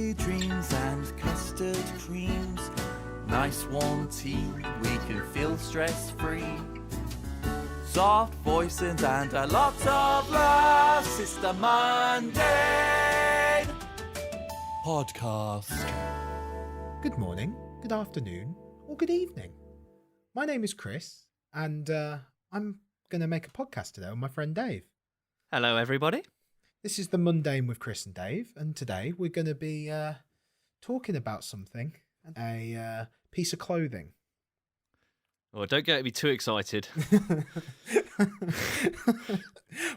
coffee dreams and custard creams. Nice warm tea, we can feel stress-free. Soft voices and a lot of laughs. It's the Monday podcast. Good morning, good afternoon, or good evening. My name is Chris, and I'm going to make a podcast today with my friend Dave. Hello, everybody. This is the Mundane with Chris and Dave, and today we're going to be talking about something, a piece of clothing. Oh, don't get me too excited.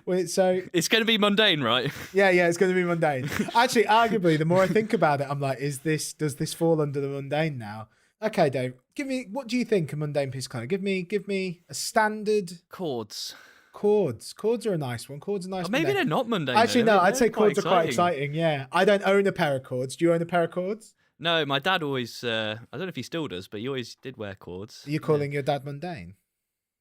Wait, so It's going to be mundane, right? yeah, it's going to be mundane. Actually, arguably, the more I think about it, I'm like, does this fall under the mundane now? Okay, Dave, what do you think a mundane piece of clothing? Give me a standard. Chords. Chords are a nice one. Chords are nice. Oh, maybe they're not mundane. Actually, though. no, I'd say They're chords are quite exciting. Yeah, I don't own a pair of chords. Do you own a pair of chords? No, my dad always, I don't know if he still does, but he always did wear chords. Are you calling your dad mundane?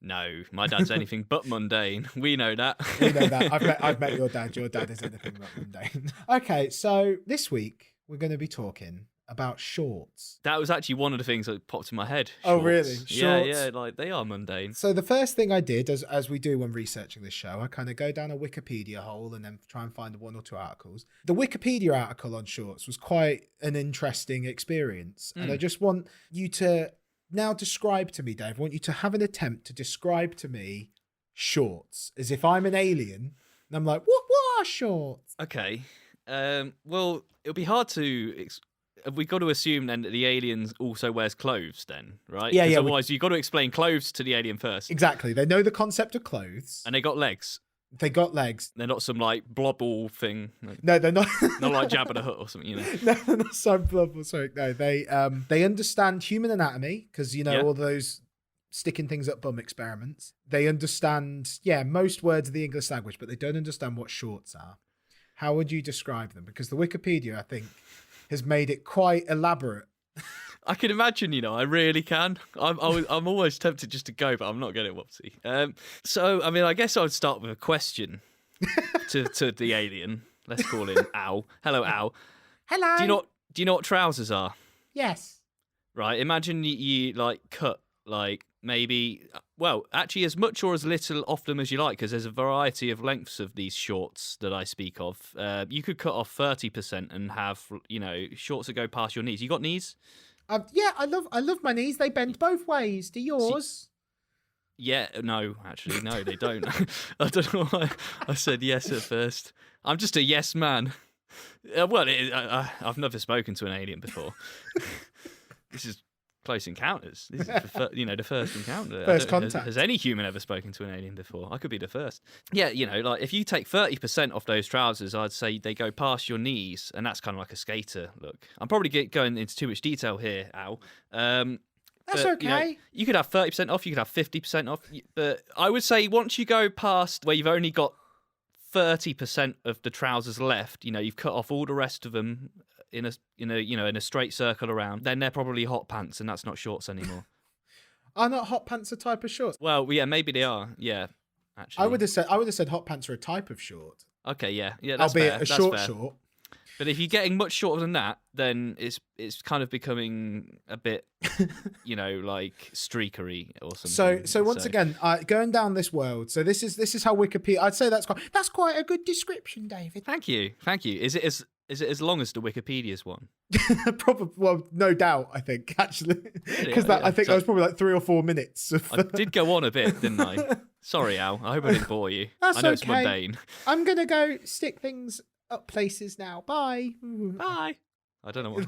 No, my dad's anything but mundane. We know that. You know that. I've met your dad. Your dad is anything but mundane. Okay, so this week we're going to be talking about shorts. That was actually one of the things that popped in my head. Oh, Shorts. really? Shorts? Yeah, like they are mundane. So the first thing I did, as we do when researching this show, I kind of go down a Wikipedia hole and then try and find one or two articles. The Wikipedia article on shorts was quite an interesting experience. And I just want you to now describe to me, Dave, I want you to have an attempt to describe to me shorts as if I'm an alien. And I'm like, what are shorts? Okay. Well, it'll be hard to... Have we got to assume then that the alien also wears clothes then, right? Yeah. Otherwise, you've got to explain clothes to the alien first. Exactly. They know the concept of clothes. And they got legs. They got legs. They're not some like blobble thing. No, they're not. Not like Jabba the Hutt or something, you know. No, they're not some blubber. Sorry, no. They understand human anatomy because all those sticking things up bum experiments. They understand most words of the English language, but they don't understand what shorts are. How would you describe them? Because the Wikipedia, I think, has made it quite elaborate. I can imagine, I really can. I'm always tempted just to go, but I'm not getting whoopsie. So, I mean, I guess I would start with a question to the alien. Let's call him Al. Hello, Al. Hello. Do you know what trousers are? Yes. Right. Imagine you like cut like maybe, well, actually as much or as little off them as you like, because there's a variety of lengths of these shorts that I speak of. You could cut off 30% and have, shorts that go past your knees. You got knees? I love my knees. They bend both ways. Do yours? No, they don't. I don't know why I said yes at first. I'm just a yes man. I've never spoken to an alien before. This is Close Encounters. This is the first encounter. First contact. Has any human ever spoken to an alien before? I could be the first. Yeah, like if you take 30% off those trousers, I'd say they go past your knees, and that's kind of like a skater look. I'm probably going into too much detail here, Al. That's okay. You could have 30% off, you could have 50% off, but I would say once you go past where you've only got 30% of the trousers left, you've cut off all the rest of them in a straight circle around, then they're probably hot pants, and that's not shorts anymore. Are not hot pants a type of shorts? Well, yeah, maybe they are. Yeah, actually, I would have said hot pants are a type of short. Okay, yeah, that's albeit fair. a short. But if you're getting much shorter than that, then it's kind of becoming a bit, like streakery or something. So once again, going down this world. So this is how Wikipedia. I'd say that's quite a good description, David. Thank you. Is it as long as the Wikipedia's one? Probably. Well, no doubt. I think actually, because really? I think that was probably like 3 or 4 minutes. I did go on a bit, didn't I? Sorry, Al. I hope I didn't bore you. That's I know okay. It's mundane. I'm gonna go stick things up places now. Bye. Bye. I don't know what.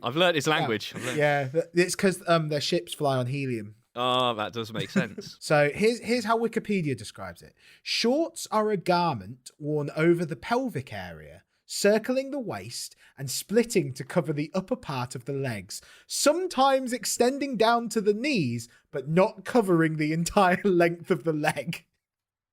I've learnt his language. Yeah, it's because their ships fly on helium. Oh, that does make sense. So here's how Wikipedia describes it. Shorts are a garment worn over the pelvic area, circling the waist and splitting to cover the upper part of the legs, sometimes extending down to the knees, but not covering the entire length of the leg.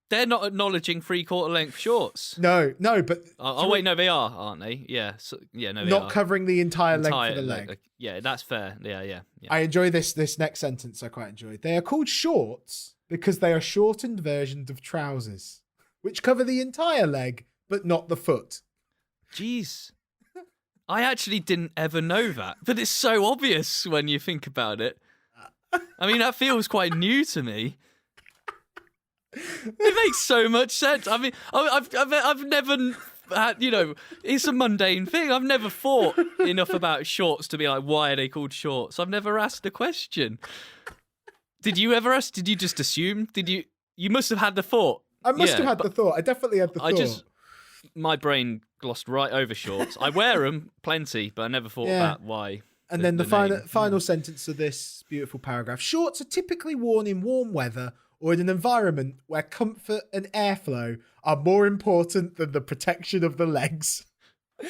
They're not acknowledging 3/4 length shorts. No, but... wait, no, they are, aren't they? Yeah, they are. Not covering the entire length of the leg. Yeah, that's fair. Yeah. I enjoy this next sentence. I quite enjoy. They are called shorts because they are shortened versions of trousers, which cover the entire leg, but not the foot. Jeez. I actually didn't ever know that, but it's so obvious when you think about it. I mean, that feels quite new to me. It makes so much sense. I mean, I've never had, it's a mundane thing. I've never thought enough about shorts to be like, why are they called shorts? I've never asked the question. Did you ever ask? Did you just assume? You must have had the thought. I must have had the thought. I definitely had the thought. My brain glossed right over shorts. I wear them plenty, but I never thought about why. And then the final sentence of this beautiful paragraph. Shorts are typically worn in warm weather or in an environment where comfort and airflow are more important than the protection of the legs.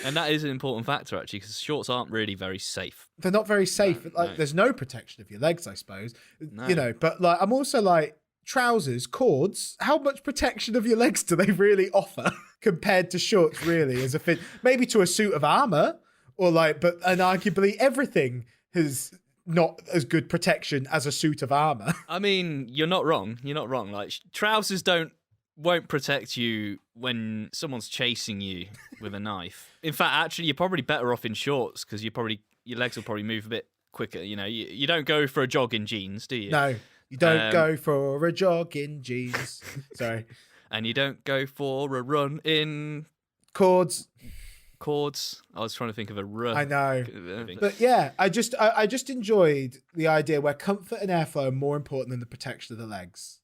And that is an important factor, actually, because shorts aren't really very safe. They're not very safe. No. There's no protection of your legs, I suppose. No. But I'm also like, trousers, cords, how much protection of your legs do they really offer compared to shorts, really, as a fit? Maybe to a suit of armor, and arguably everything has not as good protection as a suit of armor. I mean, you're not wrong. Like, trousers won't protect you when someone's chasing you with a knife. In fact, actually, you're probably better off in shorts because your legs will probably move a bit quicker. You don't go for a jog in jeans, do you? No. You don't go for a jog in jeans. Sorry. And you don't go for a run in... Cords. I was trying to think of a run. I know. But yeah, I just enjoyed the idea where comfort and airflow are more important than the protection of the legs.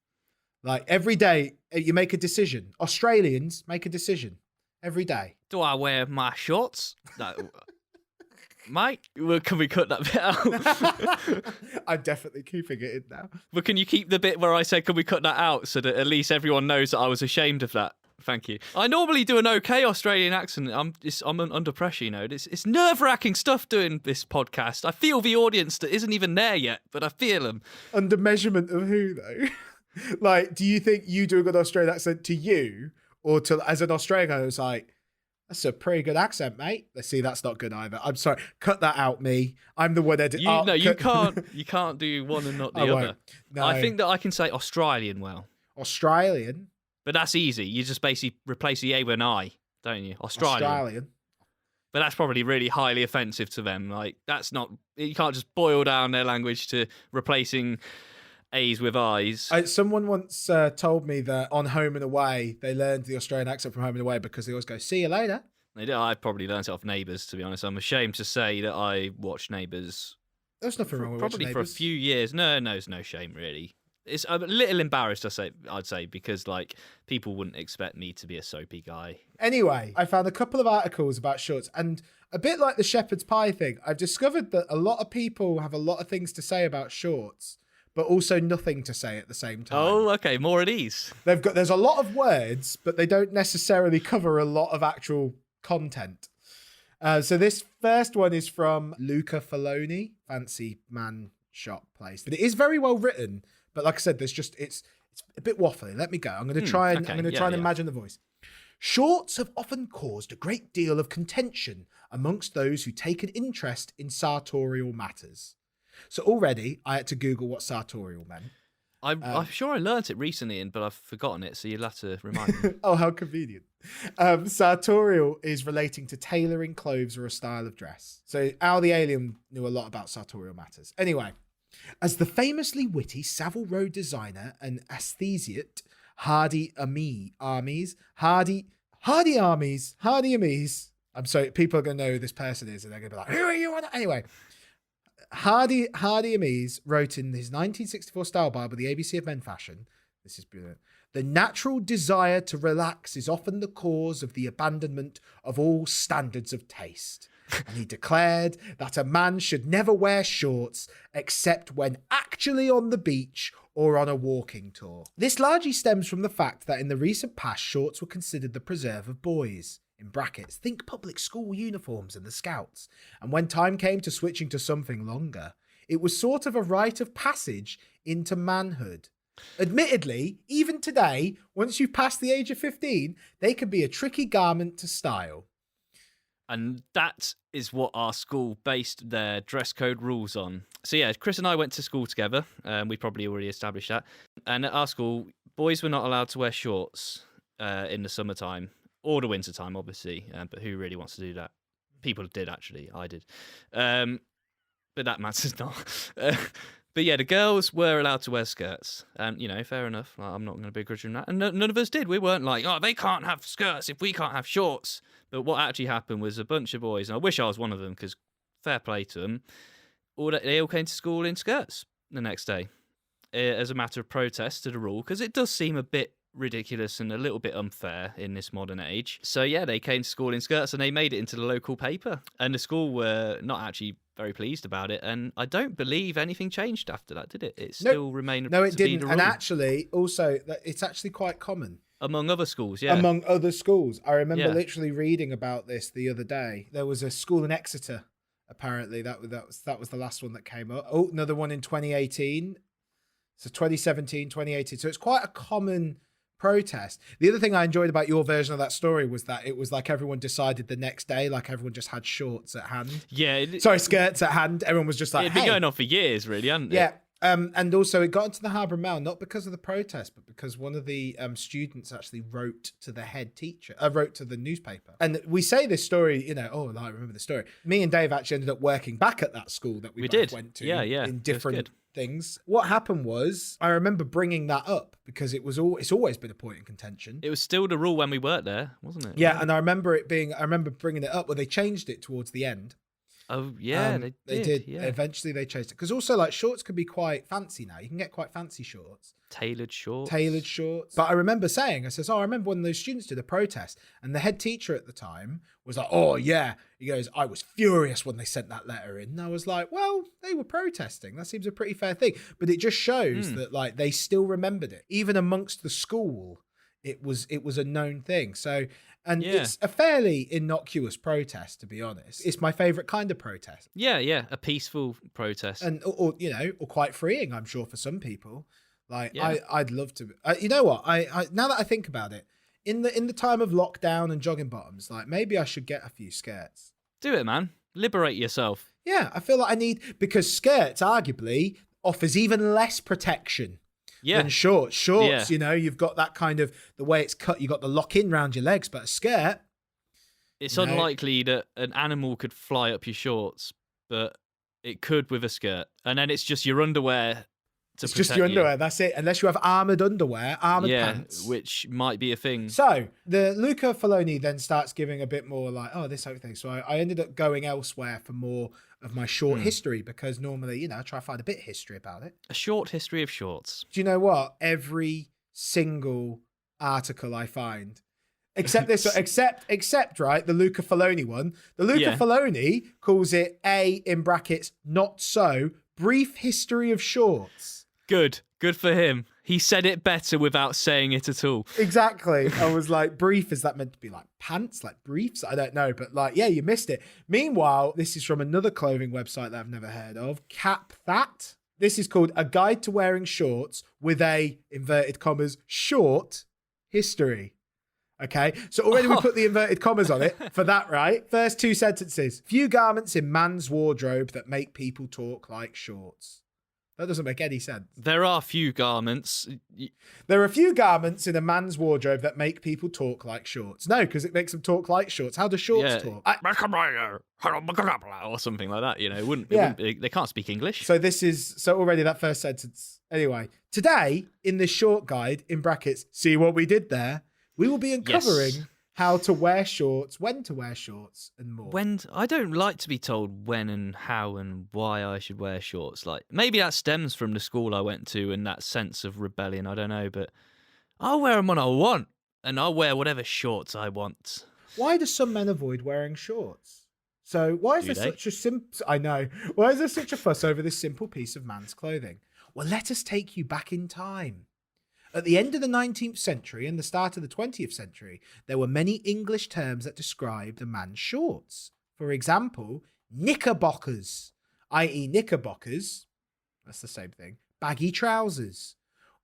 Like, every day, you make a decision. Australians make a decision every day. Do I wear my shorts? No. Mate, well, can we cut that bit out? I'm definitely keeping it in now. But can you keep the bit where I said, can we cut that out so that at least everyone knows that I was ashamed of that? Thank you. I normally do an okay Australian accent. I'm under pressure, It's nerve-wracking stuff doing this podcast. I feel the audience that isn't even there yet, but I feel them. Under measurement of who, though? Like, do you think you do a good Australian accent to you, or to as an Australian? It's like, that's a pretty good accent, mate. Let's see, that's not good either. I'm sorry. Cut that out, me. I'm the one editing. You can't do one and not the other. No. I think that I can say Australian well. Australian? But that's easy. You just basically replace the A with an I, don't you? Australian. But that's probably really highly offensive to them. Like, that's not... You can't just boil down their language to replacing A's with I's. Someone once told me that on Home and Away, they learned the Australian accent from Home and Away because they always go, see you later. I probably learned it off Neighbours, to be honest. I'm ashamed to say that I watched Neighbours. There's nothing wrong with watching Neighbours. Probably for a few years. No, there's no shame, really. It's a little embarrassed, I'd say, because like people wouldn't expect me to be a soapy guy. Anyway, I found a couple of articles about shorts, and a bit like the shepherd's pie thing, I've discovered that a lot of people have a lot of things to say about shorts, but also nothing to say at the same time. Oh, okay, more at ease. There's a lot of words, but they don't necessarily cover a lot of actual content. So this first one is from Luca Faloni, fancy man shop place, but it is very well written. But like I said, it's a bit waffly. Let me go. I'm going to try and imagine the voice. Shorts have often caused a great deal of contention amongst those who take an interest in sartorial matters. So already I had to Google what sartorial meant. I'm sure I learnt it recently, but I've forgotten it, so you'll have to remind me. Oh, how convenient. Sartorial is relating to tailoring clothes or a style of dress. So Al the Alien knew a lot about sartorial matters. Anyway, as the famously witty Savile Row designer and aesthesiast Hardy Amies. I'm sorry, people are going to know who this person is and they're going to be like, who are you? Anyway, Hardy Amies wrote in his 1964 style Bible, The ABC of Men Fashion, this is brilliant, the natural desire to relax is often the cause of the abandonment of all standards of taste. And he declared that a man should never wear shorts except when actually on the beach or on a walking tour. This largely stems from the fact that in the recent past, shorts were considered the preserve of boys. In brackets, think public school uniforms and the Scouts. And when time came to switching to something longer, it was sort of a rite of passage into manhood. Admittedly, even today, once you've passed the age of 15, they can be a tricky garment to style. And that is what our school based their dress code rules on. So yeah, Chris and I went to school together. We probably already established that. And at our school, boys were not allowed to wear shorts in the summertime or the wintertime, obviously. But who really wants to do that? People did, actually. I did. But that matters not. But yeah, the girls were allowed to wear skirts. And, fair enough. I'm not going to begrudge them that. And none of us did. We weren't like, oh, they can't have skirts if we can't have shorts. But what actually happened was a bunch of boys, and I wish I was one of them because fair play to them, they all came to school in skirts the next day as a matter of protest to the rule, because it does seem a bit ridiculous and a little bit unfair in this modern age. So yeah, they came to school in skirts and they made it into the local paper, and the school were not actually very pleased about it, and I don't believe anything changed after that, did it? It still remained no, it to be didn't. the And rule. actually also it's actually quite common Among other schools, yeah. among other schools. I remember Yeah. literally reading about this the other day. There was a school in Exeter, apparently that was the last one that came up. Oh, another one in 2018. So 2017, 2018. So it's quite a common protest. The other thing I enjoyed about your version of that story was that it was like everyone decided the next day, like everyone just had shorts at hand. Yeah. Skirts at hand. Everyone was just like, It'd been hey. going on for years, really, hadn't it? Yeah. And also it got into the Harbour Mail, not because of the protest, but because one of the students actually wrote to the head teacher, wrote to the newspaper. And we say this story, I remember the story. Me and Dave actually ended up working back at that school that we both did. went to Yeah. in different good. things. What happened was, I remember bringing that up because it's always been a point in contention. It was still the rule when we worked there, wasn't it? Yeah, and I remember bringing it up. Well, they changed it towards the end. Oh, yeah, They did. Yeah. Eventually, they changed it because also like shorts can be quite fancy now. You can get quite fancy shorts, Tailored shorts. But I remember saying, I remember when those students did a protest, and the head teacher at the time was like, "Oh yeah," he goes, "I was furious when they sent that letter in." And I was like, "Well, they were protesting. That seems a pretty fair thing." But it just shows that like they still remembered it, even amongst the school. It was a known thing. So. And it's a fairly innocuous protest, to be honest. It's my favourite kind of protest. Yeah, a peaceful protest. And, or quite freeing, I'm sure, for some people. Like, Yeah. I'd love to. You know what? I now that I think about it, in the time of lockdown and jogging bottoms, like, maybe I should get a few skirts. Do it, man. Liberate yourself. Yeah, I feel like I need, because skirts, arguably, offers even less protection. Yeah. Than shorts. You've got that kind of, the way it's cut, you got the lock in round your legs, but a skirt. It's unlikely that an animal could fly up your shorts, but it could with a skirt. And then it's just your underwear to It's protect just your underwear, you. that's it. Unless you have armoured underwear, armoured pants. Which might be a thing. So the Luca Filoni then starts giving a bit more like, this type of thing. So I ended up going elsewhere for more of my short history, because normally, I try to find a bit of history about it. A short history of shorts. Do you know what? Every single article I find, except this, except right, the Luca Filoni one. The Luca Filoni calls it in brackets, not so, brief history of shorts. Good for him. He said it better without saying it at all. Exactly. I was like, brief, is that meant to be like pants, like briefs? I don't know, but like, yeah, you missed it. Meanwhile, this is from another clothing website that I've never heard of, Cap That. This is called A Guide to Wearing Shorts with a, inverted commas, short history. Okay, so already we put the inverted commas on it for that, right? First two sentences. Few garments in man's wardrobe that make people talk like shorts. That doesn't make any sense. There are few garments. There are a few garments in a man's wardrobe that make people talk like shorts. No, because it makes them talk like shorts. How do shorts talk? Or something like that, they can't speak English. So already that first sentence. Anyway, today in this short guide, in brackets, see what we did there, we will be uncovering how to wear shorts, when to wear shorts, and more. I don't like to be told when and how and why I should wear shorts. Like, maybe that stems from the school I went to and that sense of rebellion. I don't know, but I'll wear them when I want, and I'll wear whatever shorts I want. Why do some men avoid wearing shorts? So why is there such a I know. Why is there such a fuss over this simple piece of man's clothing? Well, let us take you back in time. At the end of the 19th century and the start of the 20th century, there were many English terms that described a man's shorts. For example, knickerbockers, i.e. knickerbockers, that's the same thing, baggy trousers.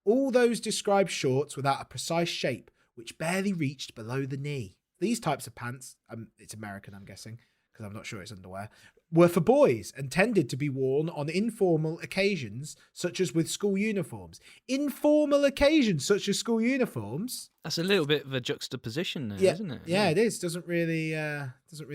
All those describe shorts without a precise shape, which barely reached below the knee. These types of pants, it's American, I'm guessing, because I'm not sure it's underwear, were for boys and tended to be worn on informal occasions, such as with school uniforms. Informal occasions, such as school uniforms. That's a little bit of a juxtaposition there, Yeah, isn't it? yeah, it is. Doesn't really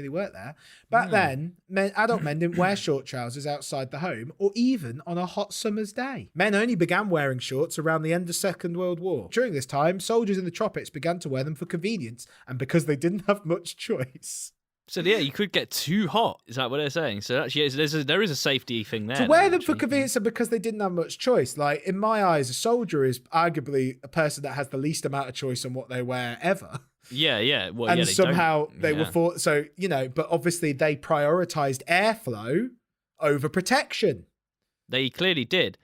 work there. Back then, adult men didn't wear short trousers outside the home or even on a hot summer's day. Men only began wearing shorts around the end of the Second World War. During this time, soldiers in the tropics began to wear them for convenience and because they didn't have much choice. So yeah, you could get too hot. Is that what they're saying? So actually, there is a safety thing there. To wear them for convenience and because they didn't have much choice. Like, in my eyes, a soldier is arguably a person that has the least amount of choice on what they wear ever. Yeah. Well, And yeah, somehow they were thought, so, but obviously they prioritized airflow over protection. They clearly did.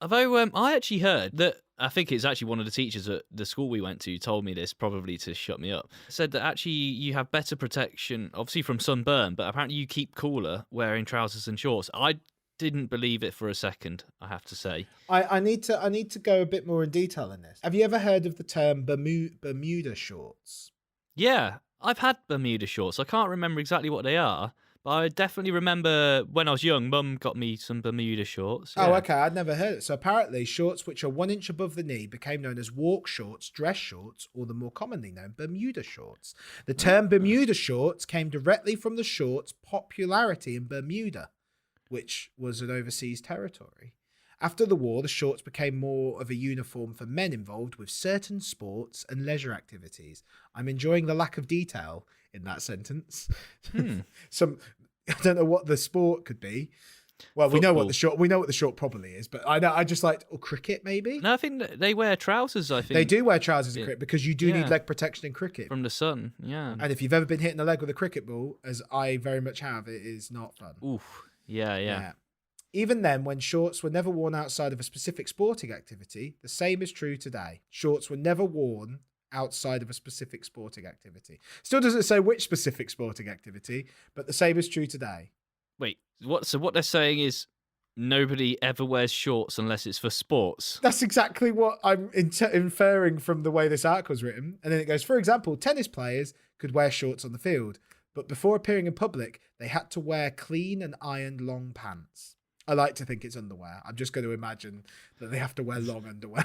Although I actually heard that, I think it's actually one of the teachers at the school we went to told me this, probably to shut me up, said that actually you have better protection, obviously from sunburn, but apparently you keep cooler wearing trousers and shorts. I didn't believe it for a second, I have to say. I need to go a bit more in detail in this. Have you ever heard of the term Bermuda shorts? Yeah, I've had Bermuda shorts. I can't remember exactly what they are, but I definitely remember when I was young, Mum got me some Bermuda shorts. Yeah. Oh, okay. I'd never heard it. So apparently shorts which are 1 inch above the knee became known as walk shorts, dress shorts, or the more commonly known Bermuda shorts. The term Bermuda shorts came directly from the shorts' popularity in Bermuda, which was an overseas territory. After the war, the shorts became more of a uniform for men involved with certain sports and leisure activities. I'm enjoying the lack of detail in that sentence. I don't know what the sport could be. Well, we know what the short probably is, but I just like cricket maybe. No, I think they wear trousers. I think they do wear trousers in cricket because you do need leg protection in cricket from the sun. Yeah, and if you've ever been hit in the leg with a cricket ball, as I very much have, it is not fun. Oof. Yeah. Even then, when shorts were never worn outside of a specific sporting activity, the same is true today. Shorts were never worn outside of a specific sporting activity. Still doesn't say which specific sporting activity, but the same is true today. Wait, what? So what they're saying is nobody ever wears shorts unless it's for sports. That's exactly what I'm inferring from the way this article is written. And then it goes, for example, tennis players could wear shorts on the field, but before appearing in public, they had to wear clean and ironed long pants. I like to think it's underwear. I'm just going to imagine that they have to wear long underwear.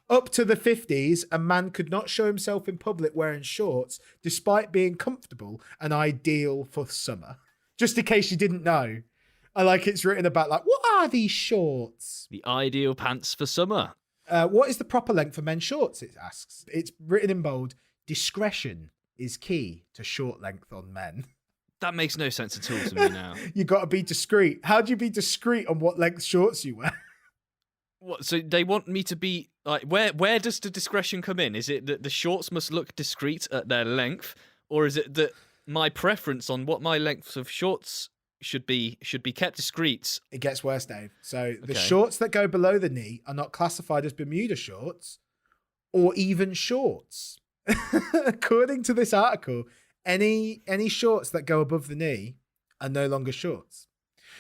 Up to the 50s, a man could not show himself in public wearing shorts, despite being comfortable and ideal for summer. Just in case you didn't know. I like it's written about like, what are these shorts? The ideal pants for summer. What is the proper length for men's shorts, it asks. It's written in bold, discretion is key to short length on men. That makes no sense at all to me now. You got to be discreet. How do you be discreet on what length shorts you wear? What? So they want me to be like, where does the discretion come in? Is it that the shorts must look discreet at their length, or is it that my preference on what my length of shorts should be kept discreet? It gets worse, Dave. So the shorts that go below the knee are not classified as Bermuda shorts or even shorts. According to this article, any shorts that go above the knee are no longer shorts.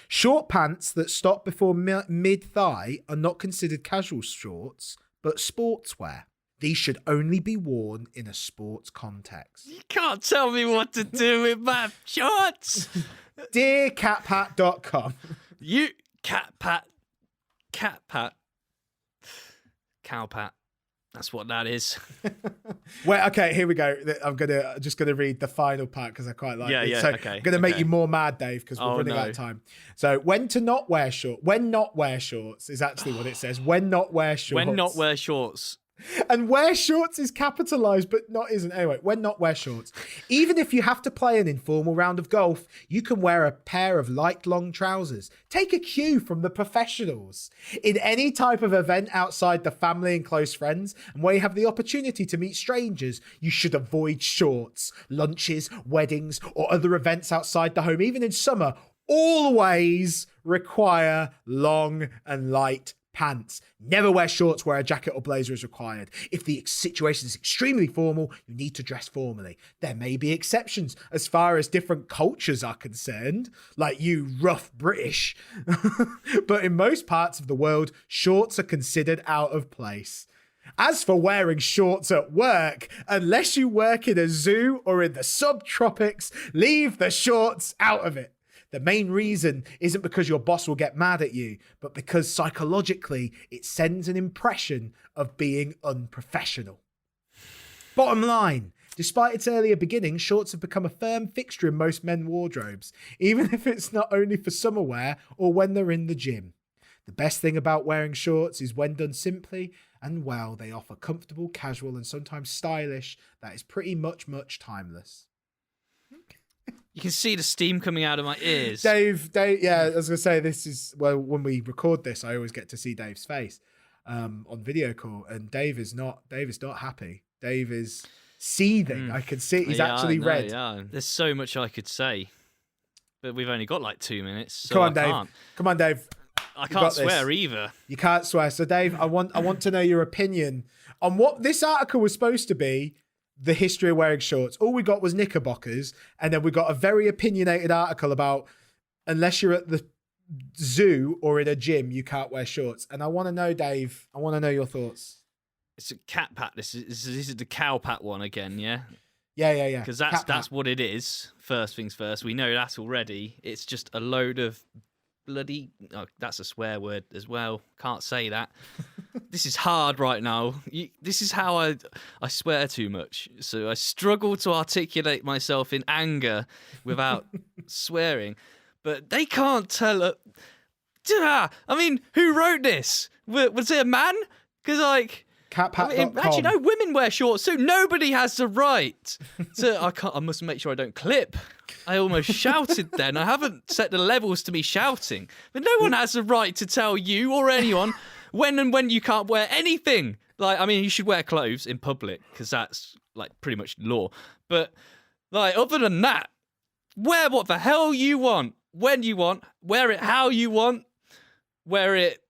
Short pants that stop before mid-thigh are not considered casual shorts, but sportswear. These should only be worn in a sports context. You can't tell me what to do with my shorts. Dear catpat.com. You catpat. Cowpat. That's what that is. Well, okay, here we go. I'm just gonna read the final part because I quite like it. So okay. I'm gonna make you more mad, Dave, because we're running out of time. So when not wear shorts is actually what it says. When not wear shorts. When not wear shorts. And wear shorts is capitalized, but not isn't. Anyway, when not wear shorts. Even if you have to play an informal round of golf, you can wear a pair of light long trousers. Take a cue from the professionals. In any type of event outside the family and close friends, and where you have the opportunity to meet strangers, you should avoid shorts. Lunches, weddings, or other events outside the home, even in summer, always require long and light pants. Never wear shorts where a jacket or blazer is required. If the situation is extremely formal, you need to dress formally. There may be exceptions as far as different cultures are concerned, like you rough British. But in most parts of the world, shorts are considered out of place. As for wearing shorts at work, unless you work in a zoo or in the subtropics, leave the shorts out of it. The main reason isn't because your boss will get mad at you, but because psychologically it sends an impression of being unprofessional. Bottom line, despite its earlier beginnings, shorts have become a firm fixture in most men's wardrobes, even if it's not only for summer wear or when they're in the gym. The best thing about wearing shorts is when done simply and well, they offer comfortable, casual, and sometimes stylish that is pretty much timeless. You can see the steam coming out of my ears. Dave, yeah, I was going to say, this is, well, when we record this, I always get to see Dave's face on video call, and Dave is not happy. Dave is seething. I can see he's actually red. Yeah. There's so much I could say, but we've only got like 2 minutes. So Come on, Dave. Come on, Dave. I can't swear either. You can't swear. So, Dave, I want to know your opinion on what this article was supposed to be. The history of wearing shorts. All we got was knickerbockers, and then we got a very opinionated article about unless you're at the zoo or in a gym, you can't wear shorts. And I want to know, Dave, I want to know your thoughts. It's a cat pat. This is the cow pat one again, yeah? Yeah. Because that's what it is. First things first. We know that already. It's just a load of bloody... Oh, that's a swear word as well. Can't say that. This is hard right now. This is how I swear too much. So I struggle to articulate myself in anger without swearing. But they can't tell... I mean, who wrote this? Was it a man? Because, like... Catpat.com. Actually, no, women wear shorts too. Nobody has the right. So I must make sure I don't clip. I almost shouted then. I haven't set the levels to be shouting. But no one has the right to tell you or anyone when you can't wear anything. Like, I mean, you should wear clothes in public because that's like pretty much law. But like, other than that, wear what the hell you want, when you want, wear it how you want, wear it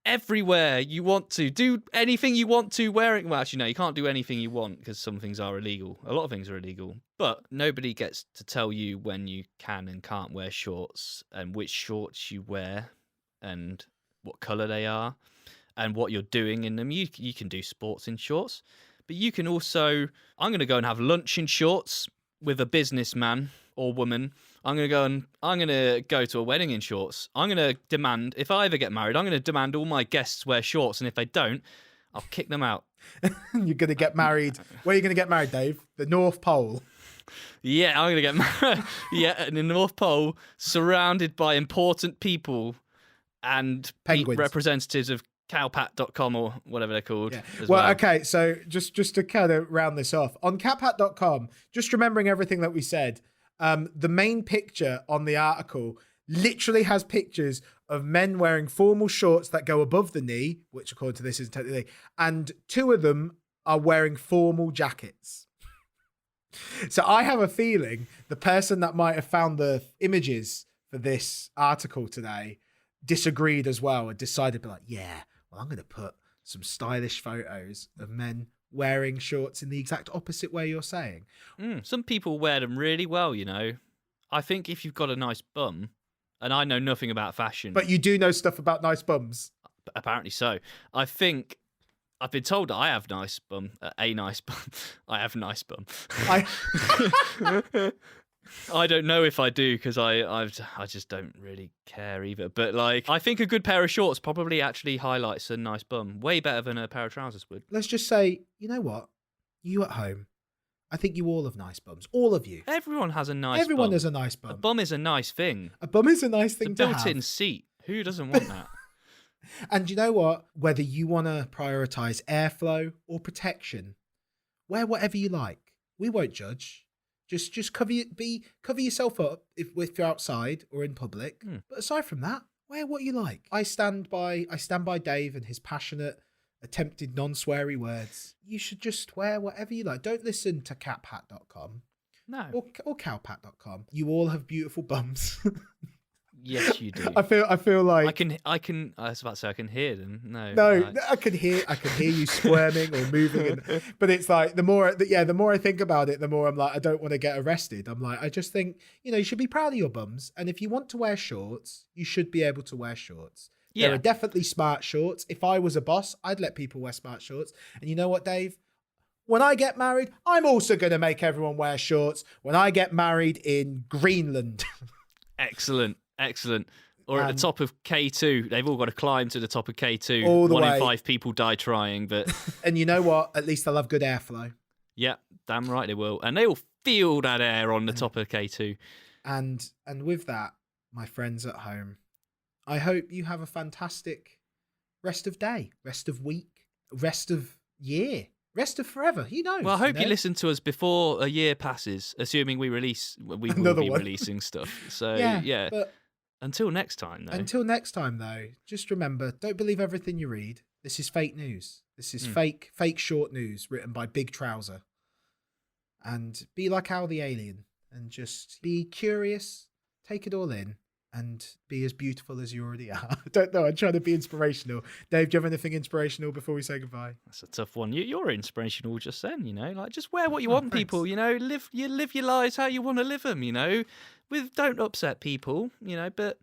everywhere you want to. Do anything you want to wearing. Well, actually, no, you can't do anything you want because some things are illegal. A lot of things are illegal. But nobody gets to tell you when you can and can't wear shorts and which shorts you wear and what colour they are and what you're doing in them. You can do sports in shorts, but you can also... I'm going to go and have lunch in shorts with a businessman or woman. I'm going to go to a wedding in shorts. I'm going to demand, if I ever get married, I'm going to demand all my guests wear shorts. And if they don't, I'll kick them out. You're going to get married. Where are you going to get married, Dave? The North Pole. Yeah, I'm going to get married. Yeah, in the North Pole, surrounded by important people and representatives of cowpat.com or whatever they're called. Yeah. Well, okay, so just to kind of round this off, on cowpat.com, just remembering everything that we said, the main picture on the article literally has pictures of men wearing formal shorts that go above the knee, which according to this isn't technically, and two of them are wearing formal jackets. So I have a feeling the person that might have found the images for this article today disagreed as well and decided to be like, yeah, well, I'm going to put some stylish photos of men wearing shorts in the exact opposite way you're saying. Some people wear them really well, you know. I think if you've got a nice bum, and I know nothing about fashion. But you do know stuff about nice bums. Apparently so. I think I've been told that I have nice bum. A nice bum. I have nice bum. I don't know if I do because I just don't really care either. But like, I think a good pair of shorts probably actually highlights a nice bum way better than a pair of trousers would. Let's just say, you know what? You at home, I think you all have nice bums. All of you. Everyone has a nice bum. Everyone has a nice bum. A bum is a nice thing. A bum is a nice thing to have. It's a built-in seat. Who doesn't want that? And you know what? Whether you want to prioritise airflow or protection, wear whatever you like. We won't judge. Just cover yourself up if you're outside or in public. But aside from that, wear what you like. I stand by Dave and his passionate, attempted non-sweary words. You should just wear whatever you like. Don't listen to catpat.com. No. Or cowpat.com. You all have beautiful bums. Yes, you do. I feel like I was about to say I can hear them. No, I can hear you squirming or moving, but it's like the more I think about it, the more I'm like, I don't want to get arrested. I'm like, I just think, you know, you should be proud of your bums, and if you want to wear shorts, you should be able to wear shorts. Yeah. There are definitely smart shorts. If I was a boss, I'd let people wear smart shorts. And you know what, Dave? When I get married, I'm also going to make everyone wear shorts when I get married in Greenland. Excellent. Or at the top of K2. They've all got to climb to the top of K2. All the 1 way. in 5 people die trying, but... And you know what? At least they'll have good airflow. Yeah, damn right they will. And they'll feel that air on the top of K2. And with that, my friends at home, I hope you have a fantastic rest of day, rest of week, rest of year, rest of forever. Who knows? Well, I hope you listen to us before a year passes, assuming we will be releasing stuff. So, yeah. But until next time, though. Until next time, though, just remember, don't believe everything you read. This is fake news. This is fake short news written by Big Trouser. And be like Al the Alien and just be curious, take it all in, and be as beautiful as you already are. I don't know, I'm trying to be inspirational. Dave, do you have anything inspirational before we say goodbye? That's a tough one. You're inspirational just then, like just wear what you want, thanks. people, live your lives how you want to live them, don't upset people, but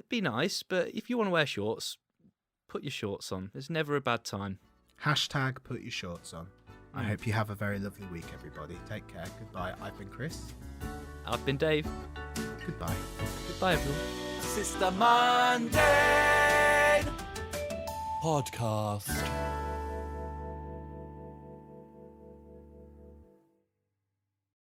be nice. But if you want to wear shorts, put your shorts on. There's never a bad time. Hashtag put your shorts on. I hope you have a very lovely week, everybody. Take care. Goodbye. I've been Chris. I've been Dave. Goodbye. Goodbye, everyone. Sister Monday podcast.